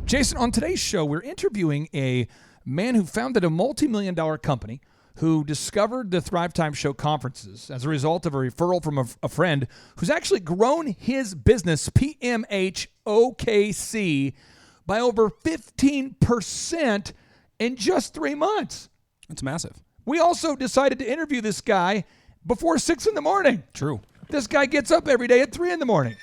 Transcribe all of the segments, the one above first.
Jason, on today's show, we're interviewing a man who founded a multi-million-dollar company who discovered the Thrivetime Show conferences as a result of a referral from a friend who's actually grown his business, PMH OKC, by over 15% in just 3 months. It's massive. We also decided to interview this guy before 6 in the morning. True. This guy gets up every day at 3 in the morning.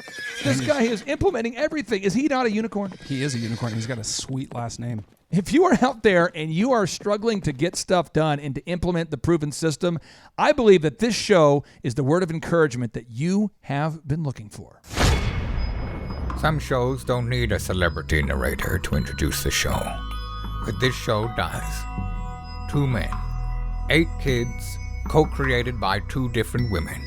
This guy is implementing everything. Is he not a unicorn? He is a unicorn. He's got a sweet last name. If you are out there and you are struggling to get stuff done and to implement the proven system, I believe that this show is the word of encouragement that you have been looking for. Some shows don't need a celebrity narrator to introduce the show, but this show does. 2 men, 8 kids, co-created by 2 different women,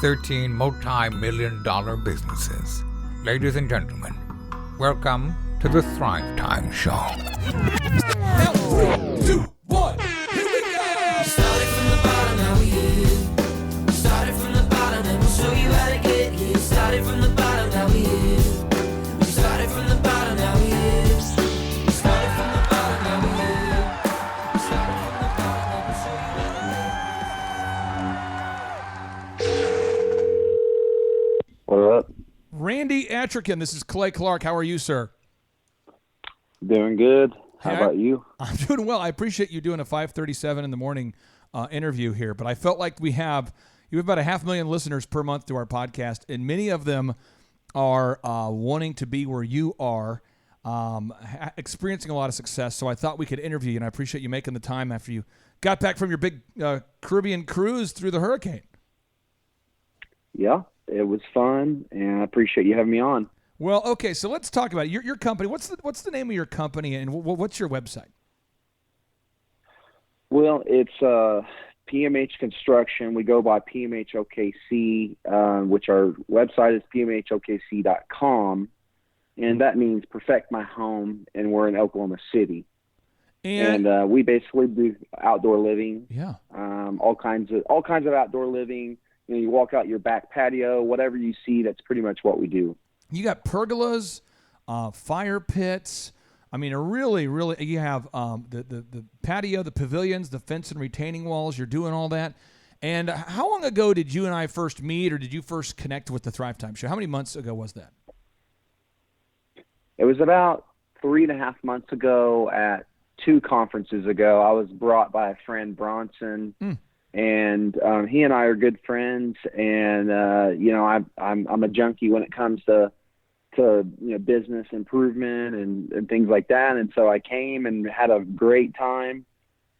13 multi-million-dollar businesses. Ladies and gentlemen, welcome to the Thrivetime Show. Now, 3, 2, 1, here we go! Started from the bottom, now we here. Started from the bottom, and we'll show you how to get here. Started from the bottom, now we here. Started from the bottom, now we here. Started from the bottom, now we here. Started from the bottom, and we'll show you how to. What up? Randy Antrikin, this is Clay Clark. How are you, sir? Doing good. How Hey, about you? I'm doing well. I appreciate you doing a 5:37 in the morning interview here, but I felt like you have about 500,000 listeners per month to our podcast, and many of them are wanting to be where you are, experiencing a lot of success. So I thought we could interview you, and I appreciate you making the time after you got back from your big Caribbean cruise through the hurricane. Yeah, it was fun, and I appreciate you having me on. Well, okay, so let's talk about it. Your company. What's the name of your company, and what's your website? Well, it's PMH Construction. We go by PMH OKC, which our website is pmhokc.com, and that means perfect my home, and we're in Oklahoma City. And we basically do outdoor living. Yeah. All kinds of outdoor living. You know, you walk out your back patio, whatever you see, that's pretty much what we do. You got pergolas, fire pits. I mean, really, you have the patio, the pavilions, the fence and retaining walls. You're doing all that. And how long ago did you and I first meet, or did you first connect with the Thrivetime Show? How many months ago was that? It was about 3.5 months ago at 2 conferences ago. I was brought by a friend, Bronson, and he and I are good friends. And I'm a junkie when it comes to business improvement and things like that. And so I came and had a great time.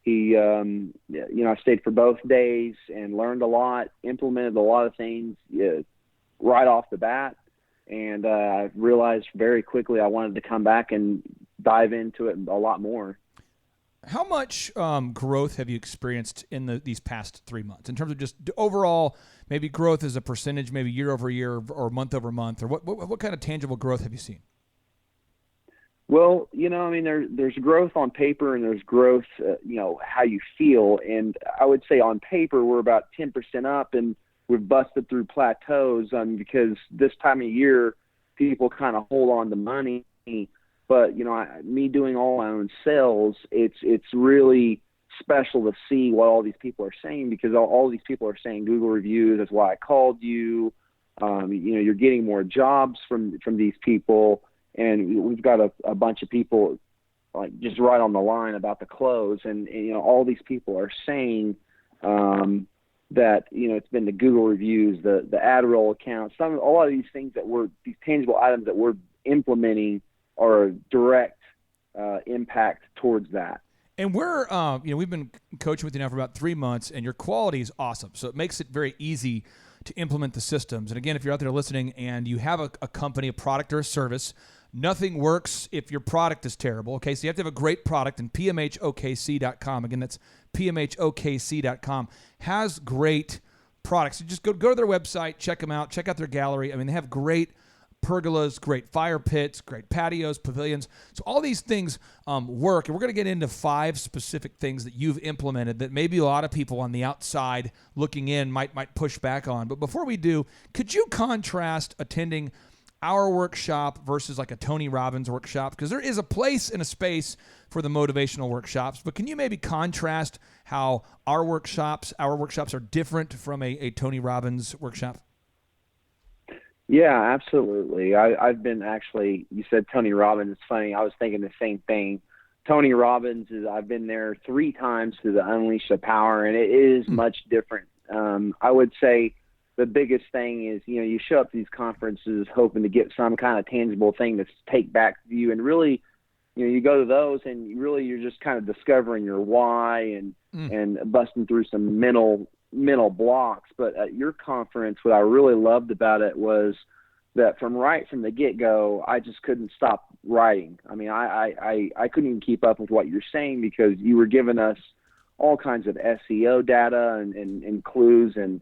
He, I stayed for both days and learned a lot, implemented a lot of things right off the bat. And I realized very quickly I wanted to come back and dive into it a lot more. How much growth have you experienced in these past 3 months in terms of just overall, maybe growth as a percentage, maybe year over year or month over month, or what kind of tangible growth have you seen? Well, there's growth on paper and there's growth, how you feel. And I would say on paper, we're about 10% up, and we've busted through plateaus because this time of year, people kind of hold on to money. But, me doing all my own sales, it's really special to see what all these people are saying, because all these people are saying Google reviews. That's why I called you. You're getting more jobs from these people. And we've got a bunch of people like just right on the line about the close. And all these people are saying that, it's been the Google reviews, the ad roll accounts, a lot of these things these tangible items that we're implementing are a direct impact towards that. And we're, we've been coaching with you now for about 3 months, and your quality is awesome. So it makes it very easy to implement the systems. And again, if you're out there listening and you have a company, a product, or a service, nothing works if your product is terrible. Okay, so you have to have a great product, and PMHOKC.com, again, that's PMHOKC.com, has great products. So just go to their website, check them out, check out their gallery. I mean, they have great pergolas, great fire pits, great patios, pavilions. So all these things work, and we're going to get into 5 specific things that you've implemented that maybe a lot of people on the outside looking in might push back on. But before we do, could you contrast attending our workshop versus like a Tony Robbins workshop? Because there is a place and a space for the motivational workshops, but can you maybe contrast how our workshops are different from a Tony Robbins workshop? Yeah, absolutely. I've been actually, you said Tony Robbins. It's funny. I was thinking the same thing. Tony Robbins I've been there 3 times to the Unleash the Power, and it is much different. I would say the biggest thing is, you show up to these conferences hoping to get some kind of tangible thing to take back to you. And really, you go to those and you're just kind of discovering your why and busting through some mental blocks. But at your conference, what I really loved about it was that from the get-go, I just couldn't stop writing. I mean, I couldn't even keep up with what you're saying because you were giving us all kinds of SEO data and clues and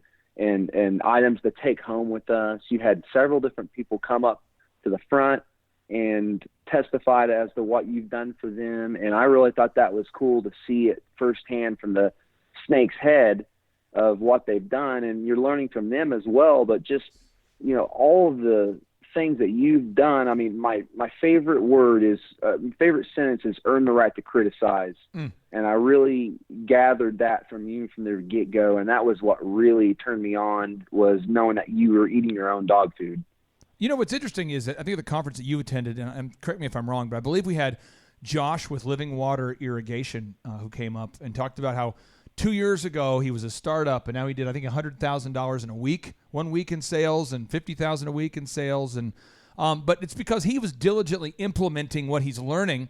items to take home with us. You had several different people come up to the front and testified as to what you've done for them. And I really thought that was cool to see it firsthand from the snake's head of what they've done. And you're learning from them as well, but just, all of the things that you've done. I mean, my favorite favorite sentence is earn the right to criticize. And I really gathered that from you from the get-go. And that was what really turned me on, was knowing that you were eating your own dog food. What's interesting is that I think the conference that you attended, and correct me if I'm wrong, but I believe we had Josh with Living Water Irrigation who came up and talked about how 2 years ago he was a startup, and now he did, I think, $100,000 in a week, 1 week in sales, and $50,000 a week in sales. And but it's because he was diligently implementing what he's learning.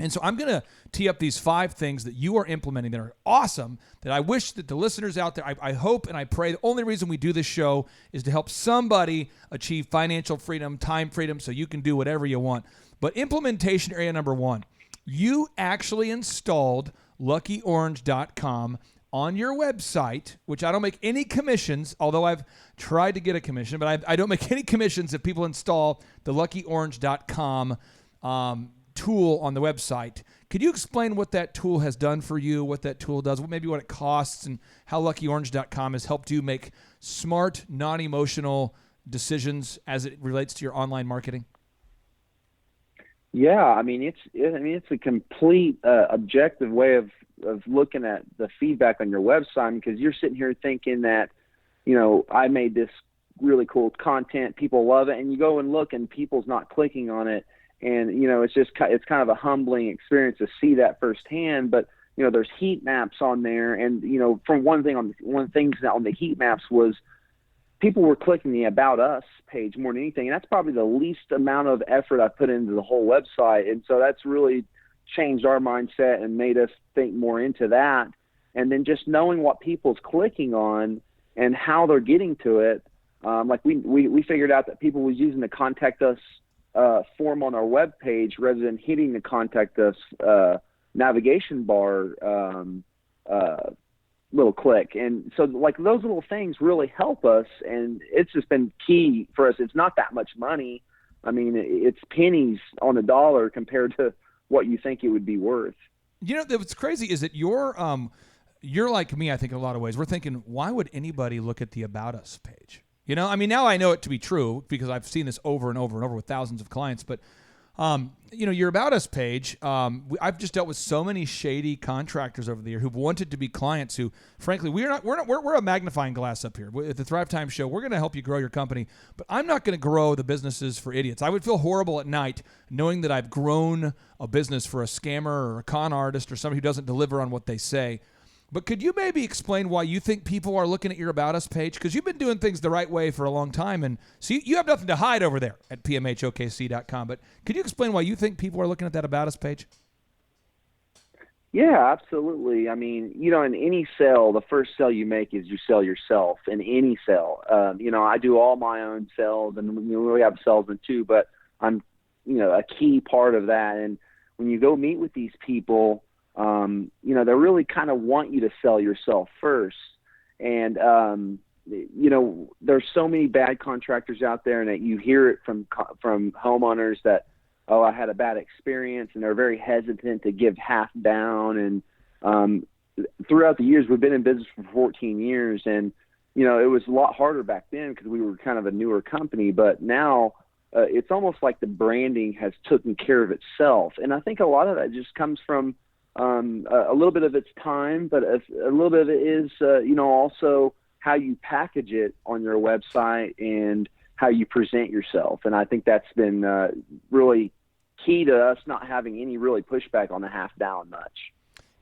And so I'm going to tee up these 5 things that you are implementing that are awesome, that I wish that the listeners out there, I hope and I pray the only reason we do this show is to help somebody achieve financial freedom, time freedom, so you can do whatever you want. But implementation area number 1, you actually installed LuckyOrange.com on your website, which I don't make any commissions, although I've tried to get a commission, but I don't make any commissions if people install the LuckyOrange.com tool on the website. Could you explain what that tool has done for you, what that tool does, maybe what it costs, and how LuckyOrange.com has helped you make smart, non-emotional decisions as it relates to your online marketing? Yeah, I mean it's a complete objective way of looking at the feedback on your website, because you're sitting here thinking that, I made this really cool content, people love it, and you go and look and people's not clicking on it, and it's kind of a humbling experience to see that firsthand. But there's heat maps on there, and from one thing on the heat maps was people were clicking the About Us page more than anything. And that's probably the least amount of effort I put into the whole website. And so that's really changed our mindset and made us think more into that. And then just knowing what people's clicking on and how they're getting to it. Like we figured out that people was using the contact us form on our web page rather than hitting the contact us navigation bar little click. And so like those little things really help us, and it's just been key for us. It's not that much money. I mean, it's pennies on a dollar compared to what you think it would be worth. What's crazy is that you're like me, I think, in a lot of ways. We're thinking, why would anybody look at the About Us page? I mean, now I know it to be true because I've seen this over and over and over with thousands of clients, but your About Us page, I've just dealt with so many shady contractors over the year who've wanted to be clients who, frankly, we're a magnifying glass up here. At the Thrivetime Show, we're going to help you grow your company, but I'm not going to grow the businesses for idiots. I would feel horrible at night knowing that I've grown a business for a scammer or a con artist or somebody who doesn't deliver on what they say. But could you maybe explain why you think people are looking at your About Us page? Because you've been doing things the right way for a long time, and so you have nothing to hide over there at PMHOKC.com. But could you explain why you think people are looking at that About Us page? Yeah, absolutely. I mean, in any sale, the first sale you make is you sell yourself in any sale. I do all my own sales, and we have salesmen too, but I'm, a key part of that. And when you go meet with these people, they really kind of want you to sell yourself first. And, there's so many bad contractors out there, and that you hear it from homeowners that, oh, I had a bad experience, and they're very hesitant to give half down. And throughout the years, we've been in business for 14 years, and, it was a lot harder back then because we were kind of a newer company. But now it's almost like the branding has taken care of itself. And I think a lot of that just comes from a little bit of its time, but a little bit of it is, also how you package it on your website and how you present yourself. And I think that's been really key to us not having any really pushback on the half down much.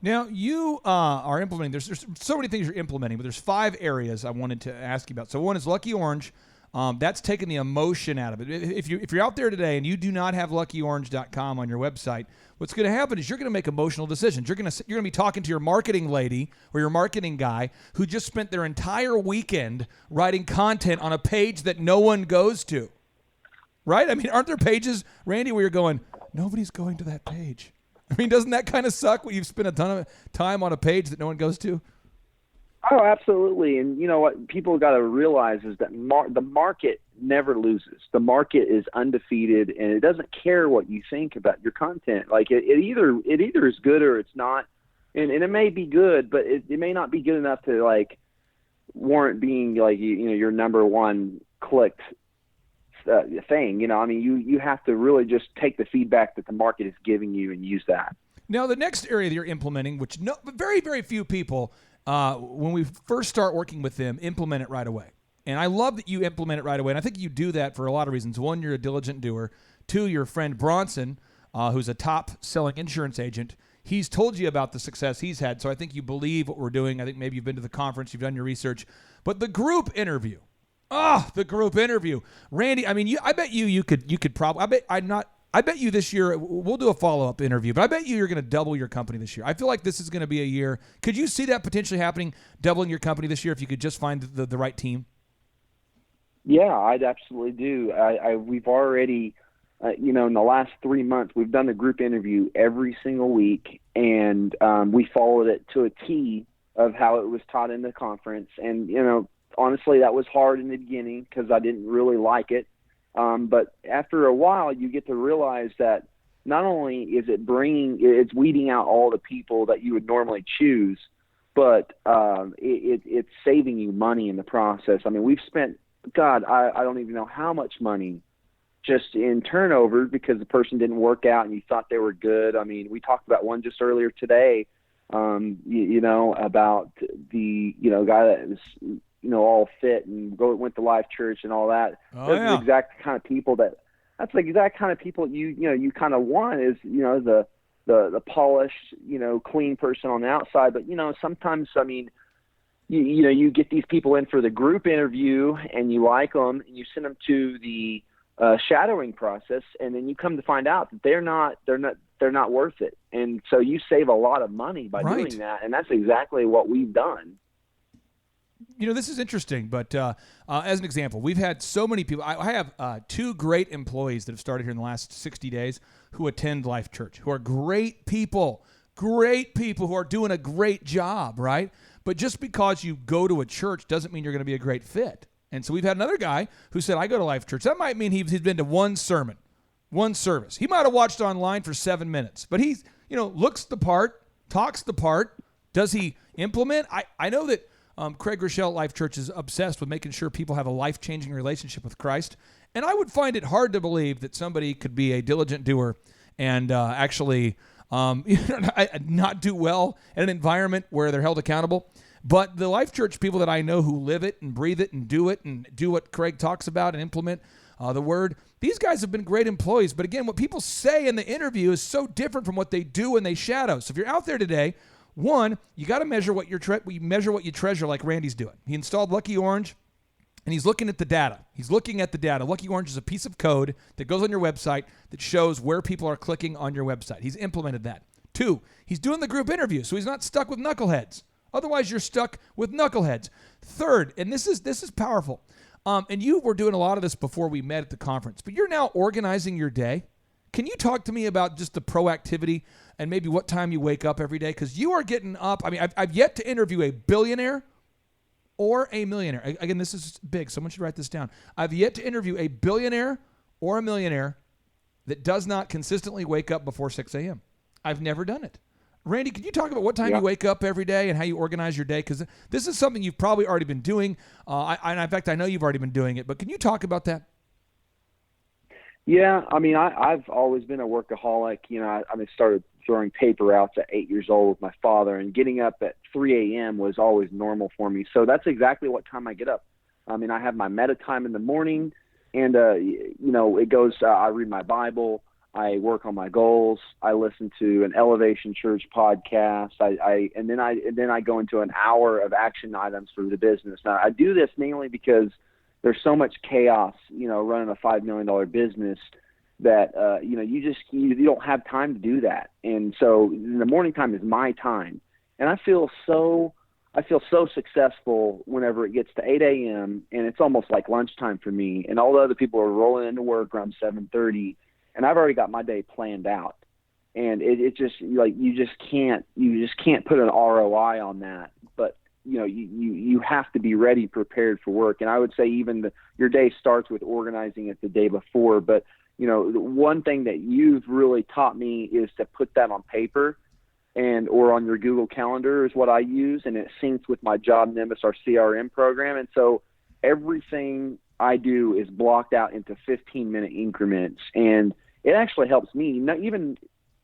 Now, you are implementing, there's so many things you're implementing, but there's 5 areas I wanted to ask you about. So one is Lucky Orange. That's taking the emotion out of it. If you're out there today and you do not have luckyorange.com on your website, what's going to happen is you're going to make emotional decisions. You're going to be talking to your marketing lady or your marketing guy who just spent their entire weekend writing content on a page that no one goes to. Right? I mean, aren't there pages, Randy, where you're going, nobody's going to that page? I mean, doesn't that kind of suck when you've spent a ton of time on a page that no one goes to? Oh, absolutely. And you know what people got to realize is that the market never loses. The market is undefeated, and it doesn't care what you think about your content. Like it either is good or it's not. And it may be good, but it may not be good enough to like warrant being like, your number one clicked thing. I mean, you have to really just take the feedback that the market is giving you and use that. Now, the next area that you're implementing, which very, very few people, when we first start working with them, implement it right away. And I love that you implement it right away. And I think you do that for a lot of reasons. One, you're a diligent doer. 2, your friend Bronson, who's a top-selling insurance agent, he's told you about the success he's had. So I think you believe what we're doing. I think maybe you've been to the conference, you've done your research. But the group interview. The group interview. Randy, I mean, I bet you could probably, I bet you this year, we'll do a follow-up interview, but I bet you're going to double your company this year. I feel like this is going to be a year. Could you see that potentially happening, doubling your company this year if you could just find the right team? Yeah, I'd absolutely do. We've already, in the last 3 months, we've done a group interview every single week, and we followed it to a T of how it was taught in the conference. And, honestly, that was hard in the beginning because I didn't really like it. But after a while, you get to realize that not only is it's weeding out all the people that you would normally choose, but it's saving you money in the process. I mean, we've spent, I don't even know how much money just in turnover because the person didn't work out and you thought they were good. I mean, we talked about one just earlier today, about the, guy that was, all fit and went to Life Church and all that. Those are the exact kind of people that's the exact kind of people you kind of want is, the polished, clean person on the outside. But, sometimes, I mean, you get these people in for the group interview and you like them and you send them to the shadowing process, and then you come to find out that they're not worth it. And so you save a lot of money by doing that. And that's exactly what we've done. This is interesting, but as an example, we've had so many people. I have 2 great employees that have started here in the last 60 days who attend Life Church, who are great people who are doing a great job, right? But just because you go to a church doesn't mean you're going to be a great fit. And so we've had another guy who said, I go to Life Church. That might mean he's been to one sermon, one service. He might have watched online for 7 minutes, but he's, looks the part, talks the part. Does he implement? I know that Craig Rochelle at Life Church is obsessed with making sure people have a life-changing relationship with Christ. And I would find it hard to believe that somebody could be a diligent doer and actually not do well in an environment where they're held accountable. But the Life Church people that I know who live it and breathe it and do what Craig talks about and implement the word, these guys have been great employees. But again, what people say in the interview is so different from what they do when they shadow. So if you're out there today, one, you got to measure what you treasure, like Randy's doing. He installed Lucky Orange, and he's looking at the data. Lucky Orange is a piece of code that goes on your website that shows where people are clicking on your website. He's implemented that. 2, he's doing the group interview, so he's not stuck with knuckleheads. Otherwise, you're stuck with knuckleheads. 3rd, and this is powerful, and you were doing a lot of this before we met at the conference, but you're now organizing your day. Can you talk to me about just the proactivity and maybe what time you wake up every day? Because you are getting up. I mean, I've yet to interview a billionaire or a millionaire. Again, this is big. Someone should write this down. I've yet to interview a billionaire or a millionaire that does not consistently wake up before 6 a.m. I've never done it. Randy, can you talk about what time you wake up every day and how you organize your day? Because this is something you've probably already been doing. And in fact, I know you've already been doing it. But can you talk about that? Yeah, I mean, I've always been a workaholic. You know, I started throwing paper outs at 8 years old with my father, and getting up at 3 a.m. was always normal for me. So that's exactly what time I get up. I mean, I have my meta time in the morning, and you know, it goes. I read my Bible. I work on my goals. I listen to an Elevation Church podcast. And then I go into an hour of action items for the business. Now, I do this mainly because there's so much chaos, you know, running a $5 million business that, you know, you don't have time to do that. And so the morning time is my time. And I feel so successful whenever it gets to 8 a.m. and it's almost like lunchtime for me. And all the other people are rolling into work around 7:30, and I've already got my day planned out. And it just, like, you just can't put an ROI on that. But you know, you have to be ready, prepared for work. And I would say even your day starts with organizing it the day before. But, you know, the one thing that you've really taught me is to put that on paper or on your Google Calendar is what I use. And it syncs with my Job Nimbus, our CRM program. And so everything I do is blocked out into 15-minute increments. And it actually helps me. Not even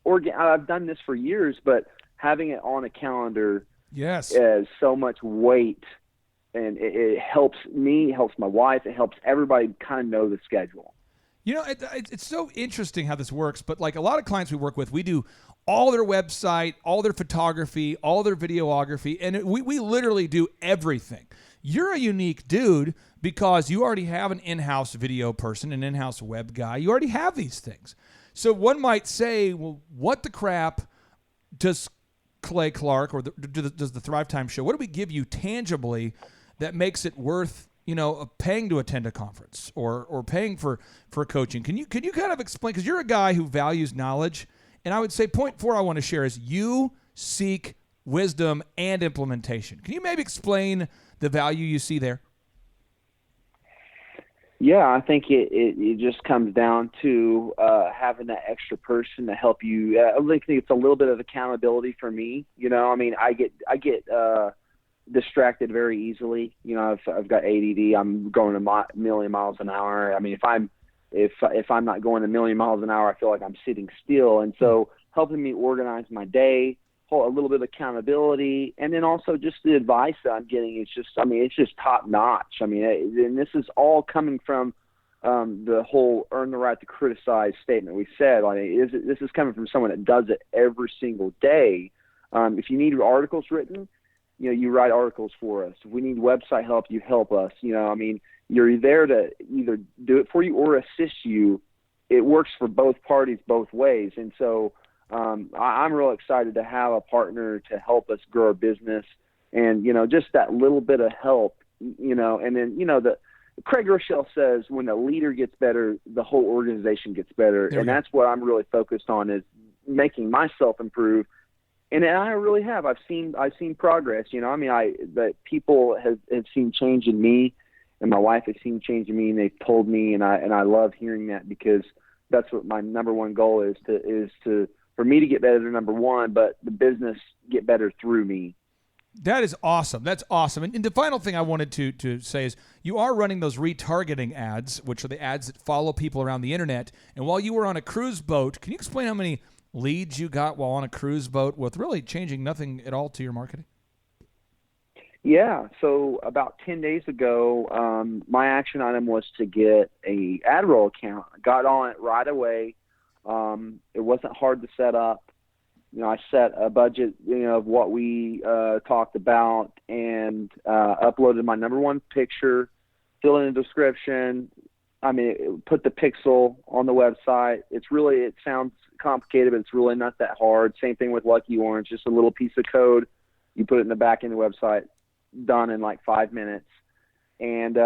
I've done this for years, but having it on a calendar is so much weight, and it helps me, it helps my wife, it helps everybody kind of know the schedule. You know, it's so interesting how this works, but like a lot of clients we work with, we do all their website, all their photography, all their videography, and we literally do everything. You're a unique dude because you already have an in-house video person, an in-house web guy. You already have these things. So one might say, well, what the crap does Clay Clark or does the Thrivetime Show, what do we give you tangibly that makes it worth, you know, paying to attend a conference or paying for coaching? Can you kind of explain, because you're a guy who values knowledge, and I would say point 4 I want to share is you seek wisdom and implementation. Can you maybe explain the value you see there? Yeah, I think it just comes down to having that extra person to help you. I think it's a little bit of accountability for me. You know, I mean, I get distracted very easily. You know, I've got ADD. I'm going a million miles an hour. I mean, if I'm not going a million miles an hour, I feel like I'm sitting still. And so helping me organize my day, a little bit of accountability, and then also just the advice that I'm getting is just, I mean, it's just top notch. I mean, and this is all coming from the whole earn the right to criticize statement we said. Like, this is coming from someone that does it every single day. If you need articles written, you know, you write articles for us. If we need website help, you help us. You know, I mean, you're there to either do it for you or assist you. It works for both parties both ways. And so I'm real excited to have a partner to help us grow our business, and, you know, just that little bit of help, you know. And then, you know, Craig Rochelle says when the leader gets better, the whole organization gets better. And that's what I'm really focused on, is making myself improve. And I really have. I've seen progress. You know, I mean, that people have seen change in me, and my wife has seen change in me, and they've told me, and I love hearing that, because that's what my number one goal is for me to get better, number one, but the business get better through me. That is awesome. That's awesome. And the final thing I wanted to say is you are running those retargeting ads, which are the ads that follow people around the internet. And while you were on a cruise boat, can you explain how many leads you got while on a cruise boat with really changing nothing at all to your marketing? Yeah. So about 10 days ago, my action item was to get a ad roll account. I got on it right away. It wasn't hard to set up. You know, I set a budget, you know, of what we talked about, and uploaded my number one picture, fill in the description. I mean, put the pixel on the website. It sounds complicated, but it's really not that hard. Same thing with Lucky Orange, just a little piece of code. You put it in the back end of the website, done in like 5 minutes. And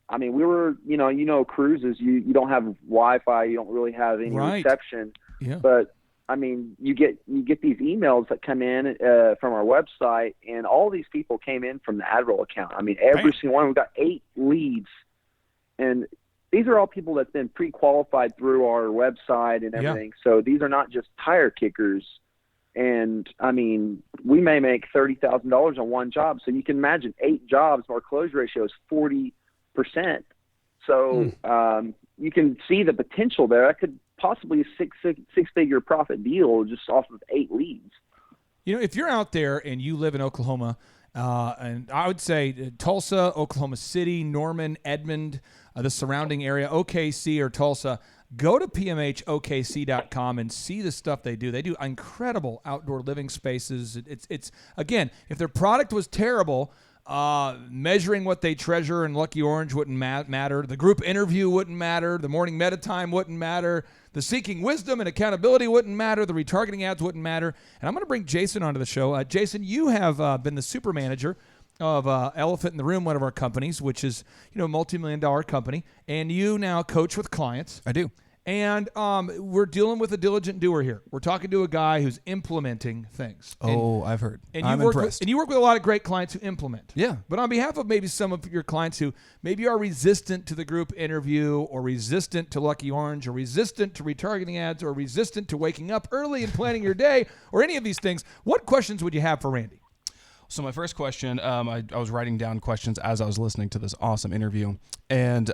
I mean, we were, you know, cruises, you don't have Wi-Fi, you don't really have any reception. Yeah. But I mean, you get these emails that come in from our website, and all these people came in from the AdRoll account. I mean, every single one. We've got 8 leads, and these are all people that's been pre-qualified through our website and everything. Yeah. So these are not just tire kickers. And I mean, we may make $30,000 on one job. So you can imagine 8 jobs, our close ratio is 40%. So you can see the potential there. I could possibly a six-figure profit deal just off of 8 leads. If you're out there and you live in Oklahoma, and I would say Tulsa, Oklahoma City, Norman, Edmond, the surrounding area, OKC or Tulsa, go to PMHOKC.com and see the stuff they do. They do incredible outdoor living spaces. It's again, if their product was terrible, measuring what they treasure in Lucky Orange wouldn't matter. The group interview wouldn't matter. The morning meta time wouldn't matter. The seeking wisdom and accountability wouldn't matter. The retargeting ads wouldn't matter. And I'm going to bring Jason onto the show. Jason, you have been the super manager of Elephant in the Room, one of our companies, which is a multi-million-dollar company, and you now coach with clients. I do. And we're dealing with a diligent doer here. We're talking to a guy who's implementing things. I've heard. I'm impressed. And you work with a lot of great clients who implement. Yeah. But on behalf of maybe some of your clients who maybe are resistant to the group interview or resistant to Lucky Orange or resistant to retargeting ads or resistant to waking up early and planning your day or any of these things, what questions would you have for Randy? So my first question, I was writing down questions as I was listening to this awesome interview, and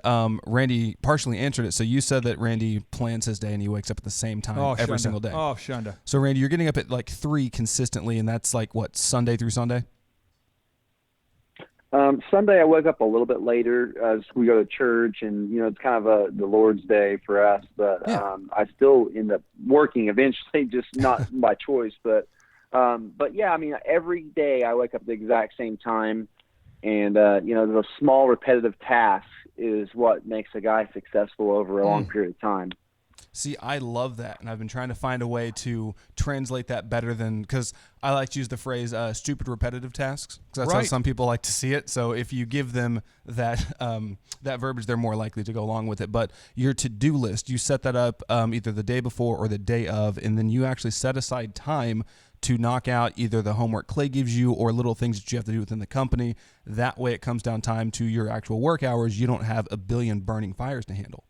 Randy partially answered it. So you said that Randy plans his day and he wakes up at the same time every single day. Oh, Shonda. So Randy, you're getting up at like 3 consistently, and that's like what, Sunday through Sunday? Sunday I wake up a little bit later as we go to church, and it's kind of the Lord's day for us. But I still end up working eventually, just not by choice, but yeah, I mean, every day I wake up at the exact same time, and the small repetitive tasks is what makes a guy successful over a long period of time. See, I love that, and I've been trying to find a way to translate that better than, because I like to use the phrase stupid repetitive tasks, because that's how some people like to see it. So if you give them that that verbiage, they're more likely to go along with it. But your to-do list, you set that up either the day before or the day of, and then you actually set aside time to knock out either the homework Clay gives you or little things that you have to do within the company. That way it comes down time to your actual work hours. You don't have a billion burning fires to handle.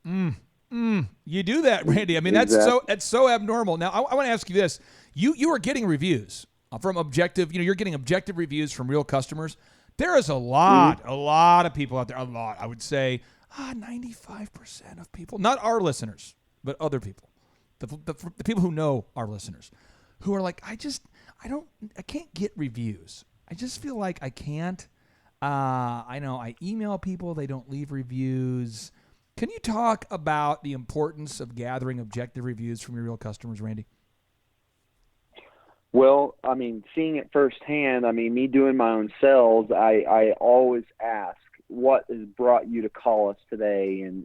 You do that, Randy. I mean, that's so abnormal. Now, I want to ask you this. You are getting reviews from objective, you're getting objective reviews from real customers. There is a lot of people out there, I would say 95% of people, not our listeners, but other people, the people who know our listeners, who are like, I can't get reviews. I just feel like I can't. I know I email people, they don't leave reviews. Can you talk about the importance of gathering objective reviews from your real customers, Randy? Well, I mean, seeing it firsthand, I mean, me doing my own sales, I always ask, what has brought you to call us today? And,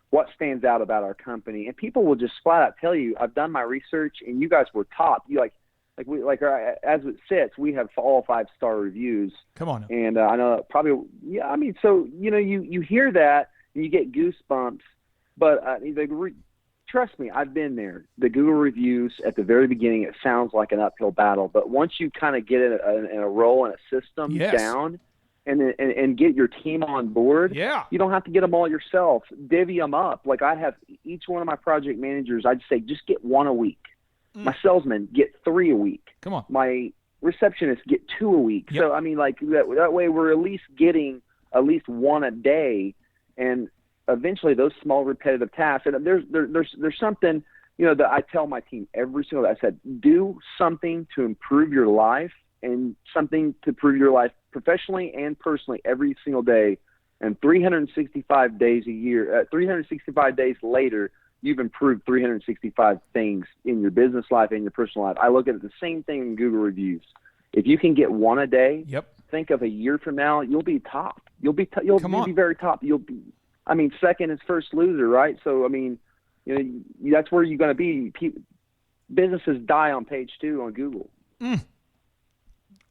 what stands out about our company? And people will just flat out tell you, I've done my research and you guys were top. You as it sits, we have all 5-star reviews. Come on. And I know probably, yeah, I mean, so, you hear that and you get goosebumps, but trust me, I've been there. The Google reviews at the very beginning, it sounds like an uphill battle, but once you kind of get in a role and a system down, and get your team on board, you don't have to get them all yourself. Divvy them up. Like I have each one of my project managers, I'd say just get 1 a week. My salesmen get 3 a week. Come on. My receptionists get 2 a week. Yep. So I mean, like that way we're at least getting at least 1 a day, and eventually those small repetitive tasks. And there's something that I tell my team every single day. I said, do something to improve your life and something to improve your life professionally and personally every single day. And 365 days a year, 365 days later, you've improved 365 things in your business life and your personal life. I look at it the same thing in Google reviews. If you can get 1 a day, think of a year from now, you'll be top. You'll be very top. Second is first loser, right? So, I mean, that's where you're going to be. Businesses die on page 2 on Google.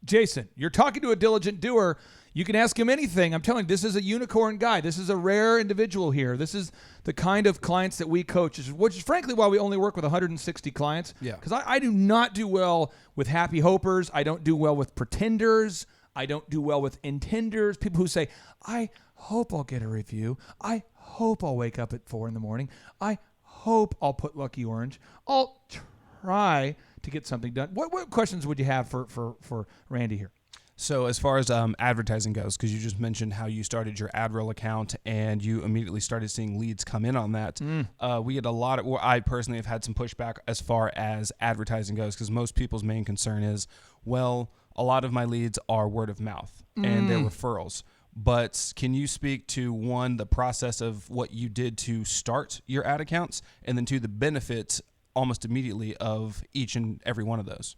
Jason, you're talking to a diligent doer. You can ask him anything. I'm telling you, this is a unicorn guy. This is a rare individual here. This is the kind of clients that we coach, which is frankly why we only work with 160 clients. Yeah. Because I do not do well with happy hopers. I don't do well with pretenders. I don't do well with intenders. People who say, I hope I'll get a review. I hope I'll wake up at 4 in the morning. I hope I'll put Lucky Orange. I'll try to get something done. What questions would you have for Randy here? So as far as advertising goes, because you just mentioned how you started your AdRoll account and you immediately started seeing leads come in on that, we get a lot of, well, I personally have had some pushback as far as advertising goes, because most people's main concern is, well, a lot of my leads are word of mouth and they're referrals. But can you speak to, one, the process of what you did to start your ad accounts, and then two, the benefits almost immediately of each and every one of those?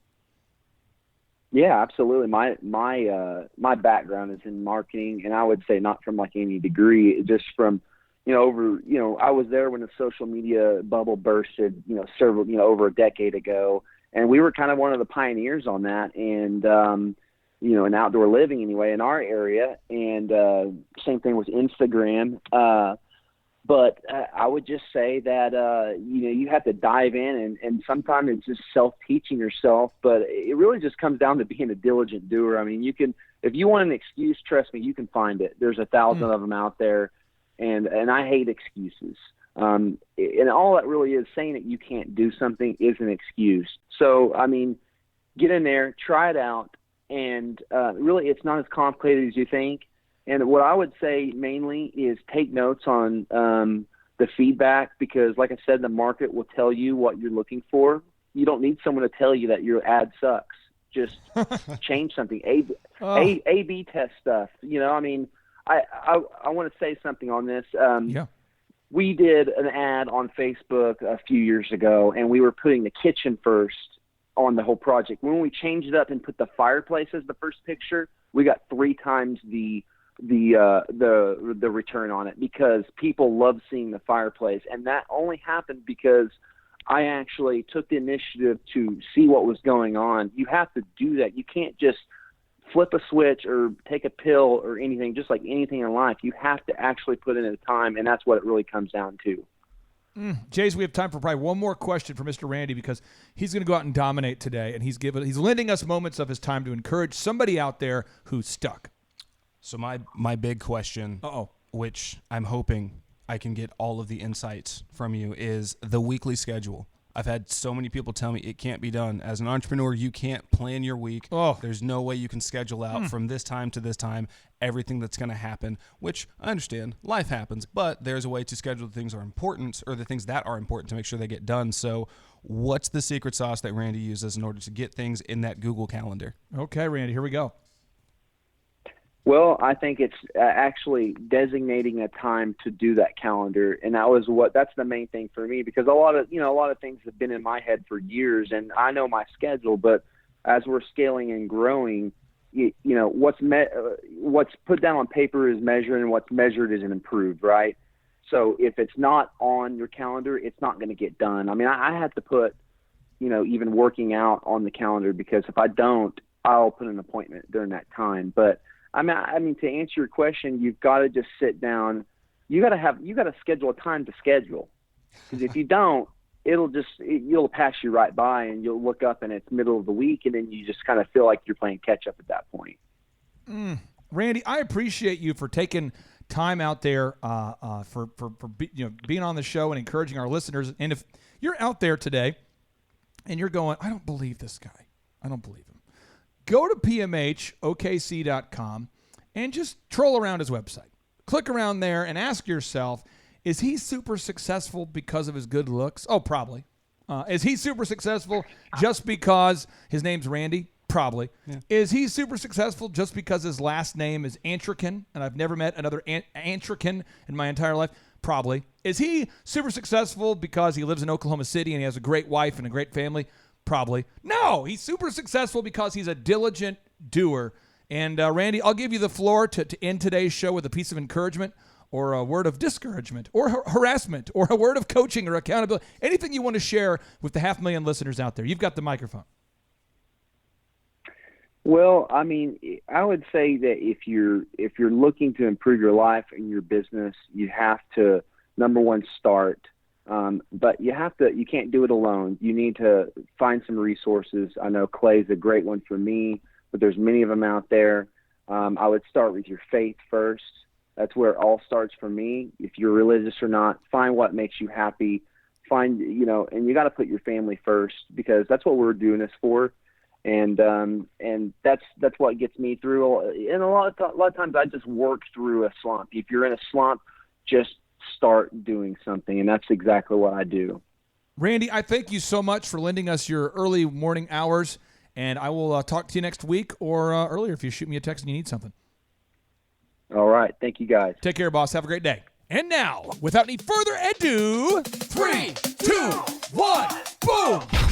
Yeah, absolutely. My background is in marketing, and I would say not from like any degree, just from, I was there when the social media bubble bursted, over a decade ago, and we were kind of one of the pioneers on that, and in outdoor living anyway in our area, and same thing with Instagram. But I would just say that, you have to dive in, and sometimes it's just self-teaching yourself, but it really just comes down to being a diligent doer. I mean, if you want an excuse, trust me, you can find it. There's 1,000 of them out there, and I hate excuses. And all that really is, saying that you can't do something is an excuse. So, I mean, get in there, try it out, and really it's not as complicated as you think. And what I would say mainly is take notes on the feedback, because like I said, the market will tell you what you're looking for. You don't need someone to tell you that your ad sucks. Just change something. A/B test stuff. I mean, I want to say something on this. We did an ad on Facebook a few years ago, and we were putting the kitchen first on the whole project. When we changed it up and put the fireplace as the first picture, we got 3 times the return on it, because people love seeing the fireplace. And that only happened because I actually took the initiative to see what was going on. You have to do that. You can't just flip a switch or take a pill or anything. Just like anything in life, you have to actually put in the time, and that's what it really comes down to. Jays, we have time for probably one more question for Mr. Randy, because he's going to go out and dominate today, and he's lending us moments of his time to encourage somebody out there who's stuck. So my big question, which I'm hoping I can get all of the insights from you, is the weekly schedule. I've had so many people tell me it can't be done. As an entrepreneur, you can't plan your week. There's no way you can schedule out from this time to this time everything that's going to happen, which I understand. Life happens, but there's a way to schedule the things that are important, or the things that are important, to make sure they get done. So what's the secret sauce that Randy uses in order to get things in that Google Calendar? Okay, Randy, here we go. Well, I think it's actually designating a time to do that calendar, and that's the main thing for me, because a lot of things have been in my head for years, and I know my schedule. But as we're scaling and growing, what's put down on paper is measured, and what's measured is improved, right? So if it's not on your calendar, it's not going to get done. I mean, I have to put, even working out on the calendar, because if I don't, I'll put an appointment during that time. But I mean, to answer your question, you've got to just sit down. You got to schedule a time to schedule, because if you don't, you'll pass you right by, and you'll look up and it's middle of the week, and then you just kind of feel like you're playing catch up at that point. Randy, I appreciate you for taking time out there for being on the show and encouraging our listeners. And if you're out there today and you're going, I don't believe this guy, I don't believe him, go to PMHOKC.com and just troll around his website. Click around there and ask yourself, is he super successful because of his good looks? Oh, probably. Is he super successful just because his name's Randy? Probably. Yeah. Is he super successful just because his last name is Antrikin, and I've never met another Antrikin in my entire life? Probably. Is he super successful because he lives in Oklahoma City and he has a great wife and a great family? Probably. No, he's super successful because he's a diligent doer. And Randy, I'll give you the floor to end today's show with a piece of encouragement, or a word of discouragement, or harassment, or a word of coaching or accountability. Anything you want to share with the 500,000 listeners out there. You've got the microphone. Well, I mean, I would say that if you're looking to improve your life and your business, you have to, number one, start. But you can't do it alone. You need to find some resources. I know Clay's a great one for me, but there's many of them out there. I would start with your faith first. That's where it all starts for me. If you're religious or not, find what makes you happy. And you got to put your family first, because that's what we're doing this for. And that's what gets me through. And a lot of times I just work through a slump. If you're in a slump, just start doing something, and that's exactly what I do. Randy, I thank you so much for lending us your early morning hours, and I will talk to you next week or earlier if you shoot me a text and you need something. All right. Thank you, guys. Take care, boss. Have a great day. And now, without any further ado, 3, 2, 1, boom!